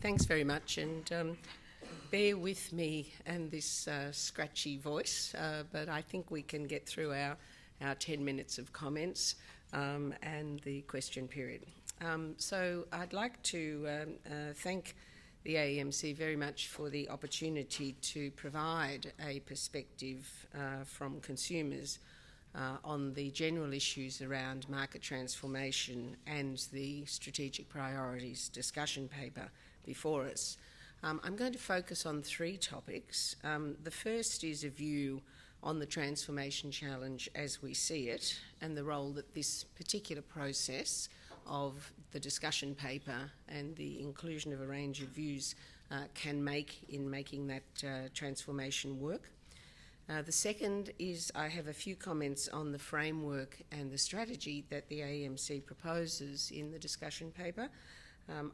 Thanks very much, and bear with me and this scratchy voice, but I think we can get through our 10 minutes of comments and the question period. So I'd like to thank the AEMC very much for the opportunity to provide a perspective from consumers on the general issues around market transformation and the strategic priorities discussion paper before us. I'm going to focus on three topics. The first is a view on the transformation challenge as we see it and the role that this particular process of the discussion paper and the inclusion of a range of views can make in making that transformation work. The second is I have a few comments on the framework and the strategy that the AEMC proposes in the discussion paper.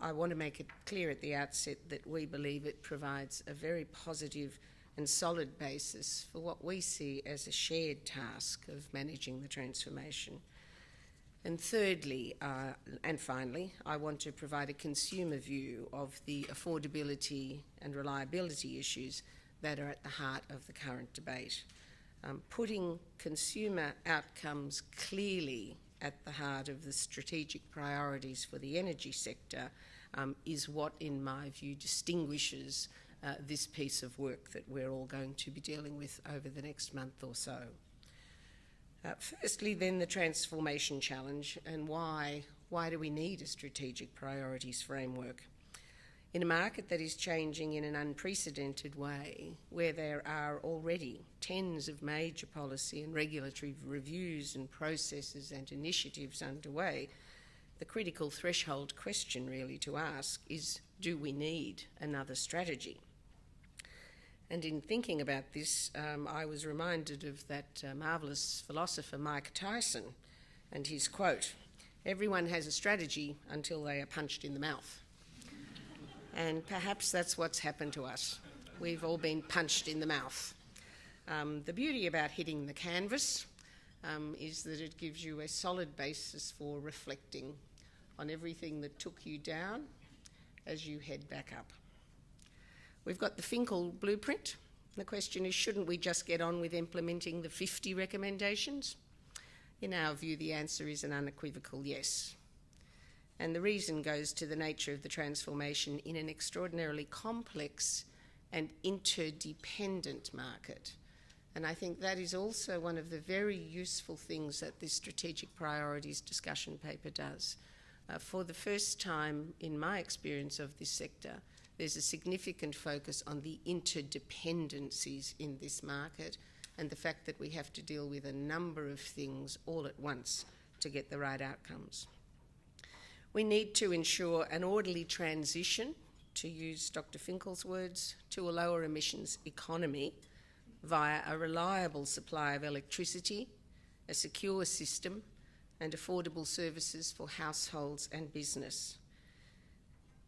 I want to make it clear at the outset that we believe it provides a very positive and solid basis for what we see as a shared task of managing the transformation. And thirdly, and finally, I want to provide a consumer view of the affordability and reliability issues that are at the heart of the current debate. Putting consumer outcomes clearly at the heart of the strategic priorities for the energy sector is what, in my view, distinguishes this piece of work that we're all going to be dealing with over the next month or so. Firstly, then, the transformation challenge and why do we need a strategic priorities framework? In a market that is changing in an unprecedented way, where there are already tens of major policy and regulatory reviews and processes and initiatives underway, the critical threshold question really to ask is, do we need another strategy? And in thinking about this, I was reminded of that marvellous philosopher Mike Tyson and his quote, "Everyone has a strategy until they are punched in the mouth." And perhaps that's what's happened to us. We've all been punched in the mouth. The beauty about hitting the canvas is that it gives you a solid basis for reflecting on everything that took you down as you head back up. We've got the Finkel blueprint. The question is, shouldn't we just get on with implementing the 50 recommendations? In our view, the answer is an unequivocal yes. And the reason goes to the nature of the transformation in an extraordinarily complex and interdependent market. And I think that is also one of the very useful things that this strategic priorities discussion paper does. For the first time in my experience of this sector, there's a significant focus on the interdependencies in this market and the fact that we have to deal with a number of things all at once to get the right outcomes. We need to ensure an orderly transition, to use Dr. Finkel's words, to a lower emissions economy via a reliable supply of electricity, a secure system, and affordable services for households and business.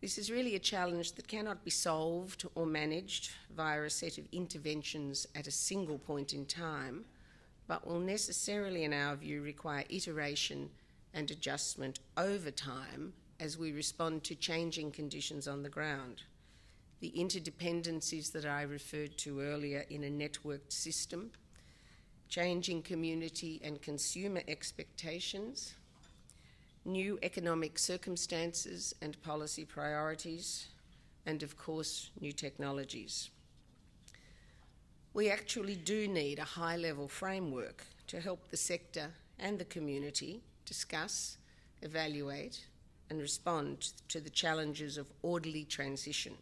This is really a challenge that cannot be solved or managed via a set of interventions at a single point in time, but will necessarily, in our view, require iteration and adjustment over time as we respond to changing conditions on the ground. The interdependencies that I referred to earlier in a networked system, changing community and consumer expectations, new economic circumstances and policy priorities, and of course, new technologies. We actually do need a high-level framework to help the sector and the community discuss, evaluate, and respond to the challenges of orderly transition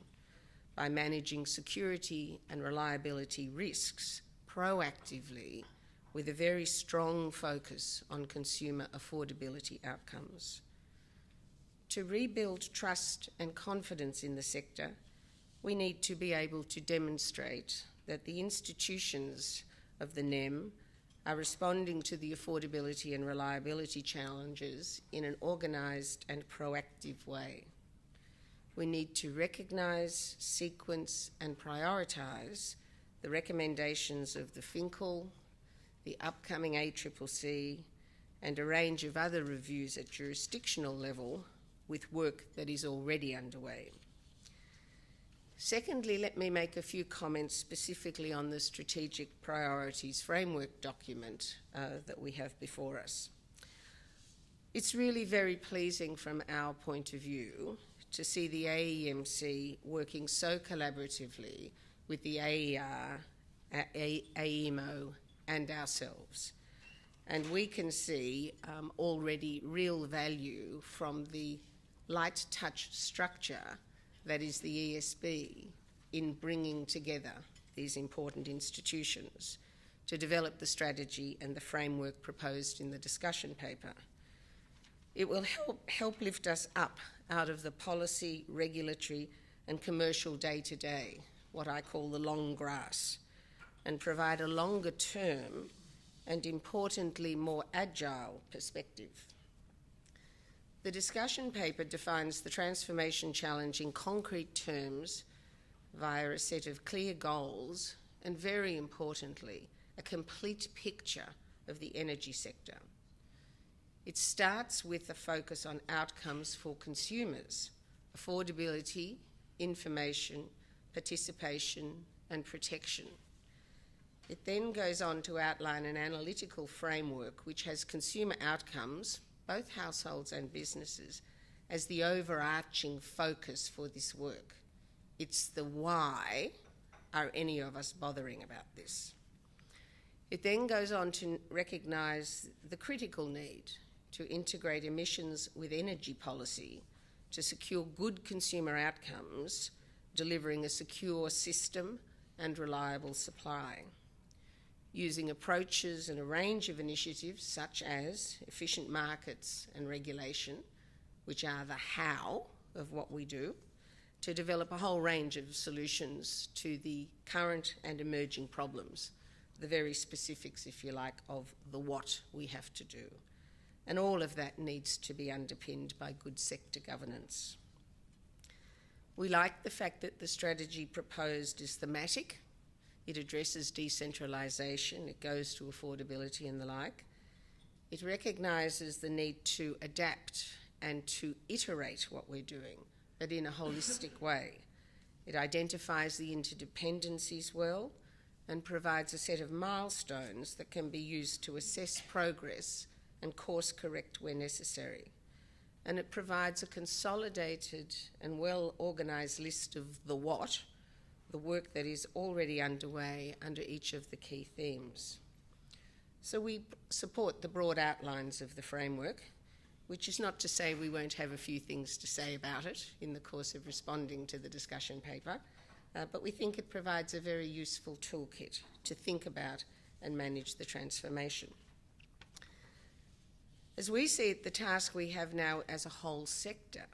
by managing security and reliability risks proactively with a very strong focus on consumer affordability outcomes. To rebuild trust and confidence in the sector, we need to be able to demonstrate that the institutions of the NEM are responding to the affordability and reliability challenges in an organised and proactive way. We need to recognise, sequence and prioritise the recommendations of the Finkel, the upcoming ACCC and a range of other reviews at jurisdictional level with work that is already underway. Secondly, let me make a few comments specifically on the Strategic Priorities Framework document that we have before us. It's really very pleasing from our point of view to see the AEMC working so collaboratively with the AER, AEMO and ourselves. And we can see already real value from the light touch structure that is the ESB in bringing together these important institutions to develop the strategy and the framework proposed in the discussion paper. It will help lift us up out of the policy, regulatory and commercial day-to-day, what I call the long grass, and provide a longer term and importantly more agile perspective. The discussion paper defines the transformation challenge in concrete terms via a set of clear goals and, very importantly, a complete picture of the energy sector. It starts with a focus on outcomes for consumers, affordability, information, participation and protection. It then goes on to outline an analytical framework which has consumer outcomes, both households and businesses, as the overarching focus for this work. It's the why are any of us bothering about this. It then goes on to recognise the critical need to integrate emissions with energy policy to secure good consumer outcomes, delivering a secure system and reliable supply, using approaches and a range of initiatives such as efficient markets and regulation, which are the how of what we do, to develop a whole range of solutions to the current and emerging problems, the very specifics, if you like, of the what we have to do. And all of that needs to be underpinned by good sector governance. We like the fact that the strategy proposed is thematic. It addresses decentralisation, it goes to affordability and the like. It recognises the need to adapt and to iterate what we're doing, but in a holistic way. It identifies the interdependencies well and provides a set of milestones that can be used to assess progress and course correct where necessary. And it provides a consolidated and well-organised list of the what, the work that is already underway under each of the key themes. So we support the broad outlines of the framework, which is not to say we won't have a few things to say about it in the course of responding to the discussion paper, but we think it provides a very useful toolkit to think about and manage the transformation. As we see it, the task we have now as a whole sector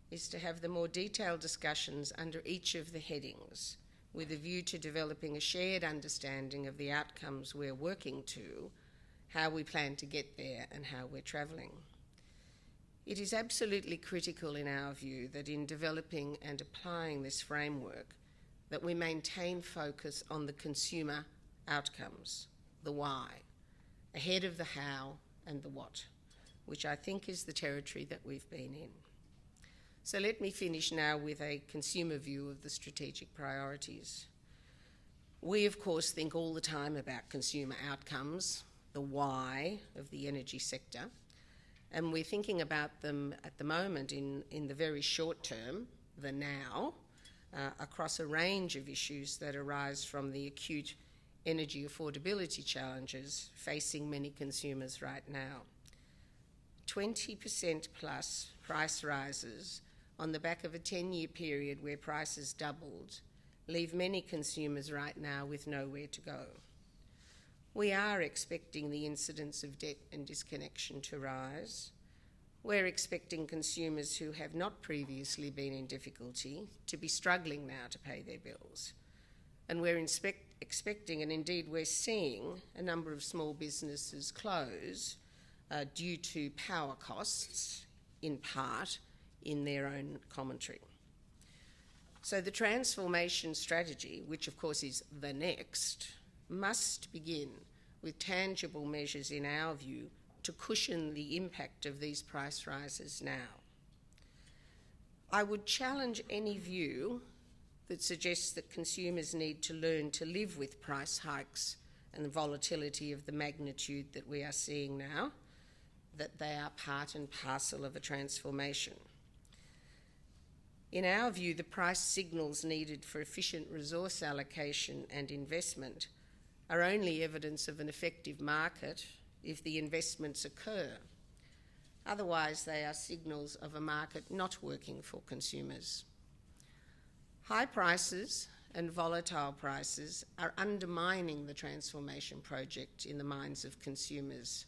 is to have the more detailed discussions under each of the headings with a view to developing a shared understanding of the outcomes we're working to, how we plan to get there and how we're travelling. It is absolutely critical in our view that in developing and applying this framework that we maintain focus on the consumer outcomes, the why, ahead of the how and the what, which I think is the territory that we've been in. So let me finish now with a consumer view of the strategic priorities. We, of course, think all the time about consumer outcomes, the why of the energy sector, and we're thinking about them at the moment in the very short term, the now, across a range of issues that arise from the acute energy affordability challenges facing many consumers right now. 20% plus price rises on the back of a 10-year period where prices doubled leave many consumers right now with nowhere to go. We are expecting the incidence of debt and disconnection to rise. We're expecting consumers who have not previously been in difficulty to be struggling now to pay their bills. And we're expecting, and indeed we're seeing, a number of small businesses close due to power costs, in part, in their own commentary. So the transformation strategy, which of course is the next, must begin with tangible measures, in our view, to cushion the impact of these price rises now. I would challenge any view that suggests that consumers need to learn to live with price hikes and the volatility of the magnitude that we are seeing now, that they are part and parcel of a transformation. In our view, the price signals needed for efficient resource allocation and investment are only evidence of an effective market if the investments occur. Otherwise, they are signals of a market not working for consumers. High prices and volatile prices are undermining the transformation project in the minds of consumers.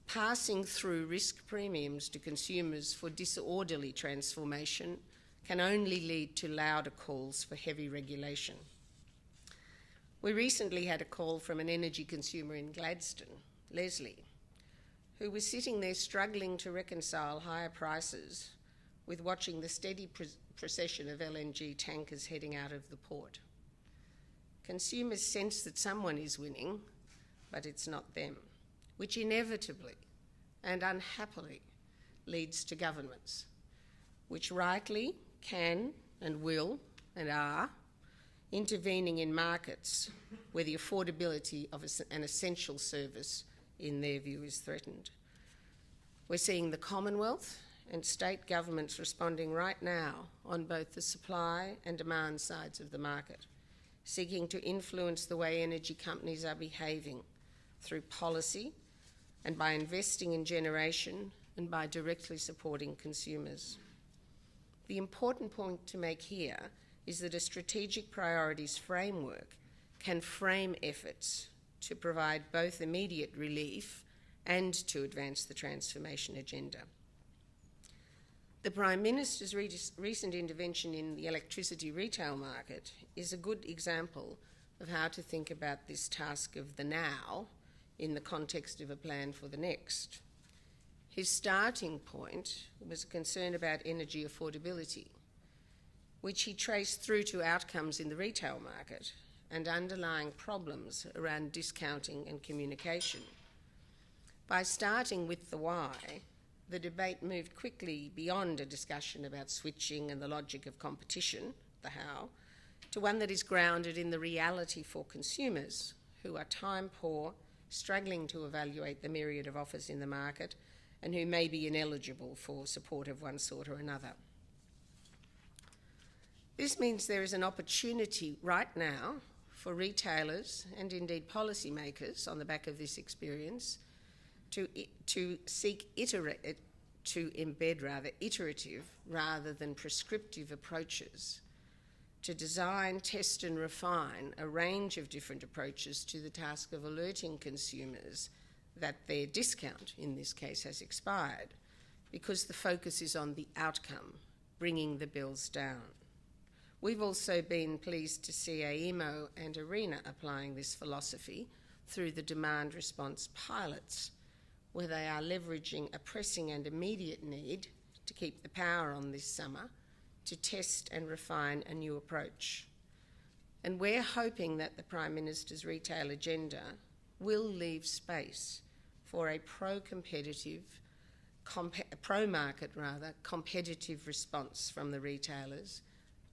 Passing through risk premiums to consumers for disorderly transformation can only lead to louder calls for heavy regulation. We recently had a call from an energy consumer in Gladstone, Leslie, who was sitting there struggling to reconcile higher prices with watching the steady procession of LNG tankers heading out of the port. Consumers sense that someone is winning, but it's not them, which inevitably and unhappily leads to governments, which rightly can and will and are intervening in markets where the affordability of an essential service, in their view, is threatened. We're seeing the Commonwealth and state governments responding right now on both the supply and demand sides of the market, seeking to influence the way energy companies are behaving through policy and by investing in generation and by directly supporting consumers. The important point to make here is that a strategic priorities framework can frame efforts to provide both immediate relief and to advance the transformation agenda. The Prime Minister's recent intervention in the electricity retail market is a good example of how to think about this task of the now in the context of a plan for the next. His starting point was a concern about energy affordability, which he traced through to outcomes in the retail market and underlying problems around discounting and communication. By starting with the why, the debate moved quickly beyond a discussion about switching and the logic of competition, the how, to one that is grounded in the reality for consumers who are time poor, struggling to evaluate the myriad of offers in the market, and who may be ineligible for support of one sort or another. This means there is an opportunity right now for retailers and indeed policymakers on the back of this experience to embed iterative rather than prescriptive approaches, to design, test and refine a range of different approaches to the task of alerting consumers that their discount, in this case, has expired, because the focus is on the outcome, bringing the bills down. We've also been pleased to see AEMO and ARENA applying this philosophy through the demand response pilots, where they are leveraging a pressing and immediate need to keep the power on this summer to test and refine a new approach. And we're hoping that the Prime Minister's retail agenda will leave space for a pro-competitive, pro-market rather, competitive response from the retailers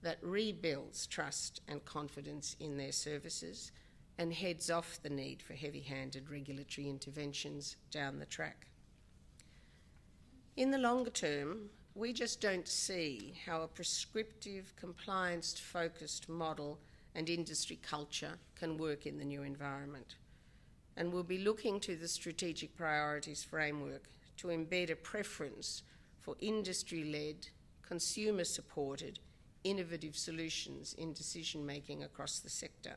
that rebuilds trust and confidence in their services and heads off the need for heavy-handed regulatory interventions down the track. In the longer term, we just don't see how a prescriptive, compliance-focused model and industry culture can work in the new environment. And we'll be looking to the strategic priorities framework to embed a preference for industry-led, consumer-supported, innovative solutions in decision-making across the sector.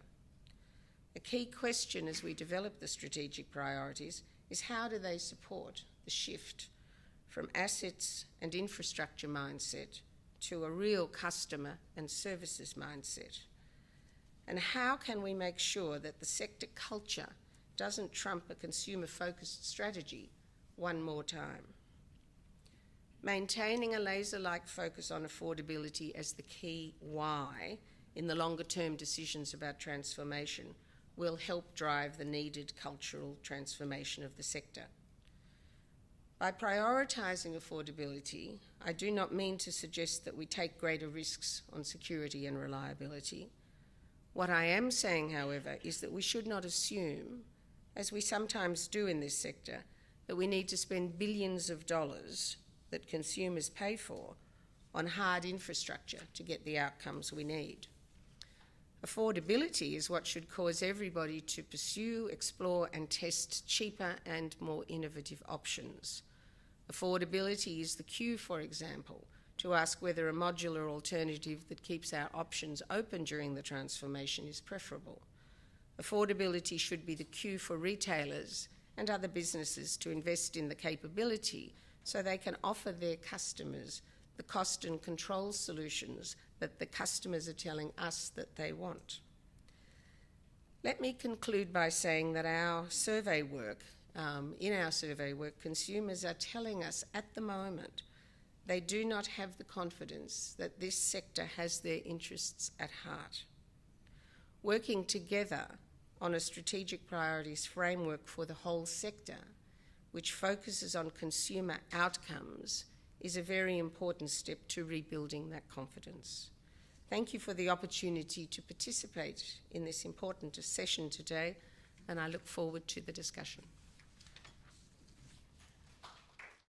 A key question as we develop the strategic priorities is how do they support the shift from assets and infrastructure mindset to a real customer and services mindset? And how can we make sure that the sector culture doesn't trump a consumer-focused strategy one more time? Maintaining a laser-like focus on affordability as the key why in the longer-term decisions about transformation will help drive the needed cultural transformation of the sector. By prioritising affordability, I do not mean to suggest that we take greater risks on security and reliability. What I am saying, however, is that we should not assume, as we sometimes do in this sector, that we need to spend billions of dollars that consumers pay for on hard infrastructure to get the outcomes we need. Affordability is what should cause everybody to pursue, explore and test cheaper and more innovative options. Affordability is the cue, for example, to ask whether a modular alternative that keeps our options open during the transformation is preferable. Affordability should be the cue for retailers and other businesses to invest in the capability so they can offer their customers the cost and control solutions that the customers are telling us that they want. Let me conclude by saying that in our survey work, consumers are telling us at the moment they do not have the confidence that this sector has their interests at heart. Working together on a strategic priorities framework for the whole sector, which focuses on consumer outcomes, is a very important step to rebuilding that confidence. Thank you for the opportunity to participate in this important session today, and I look forward to the discussion.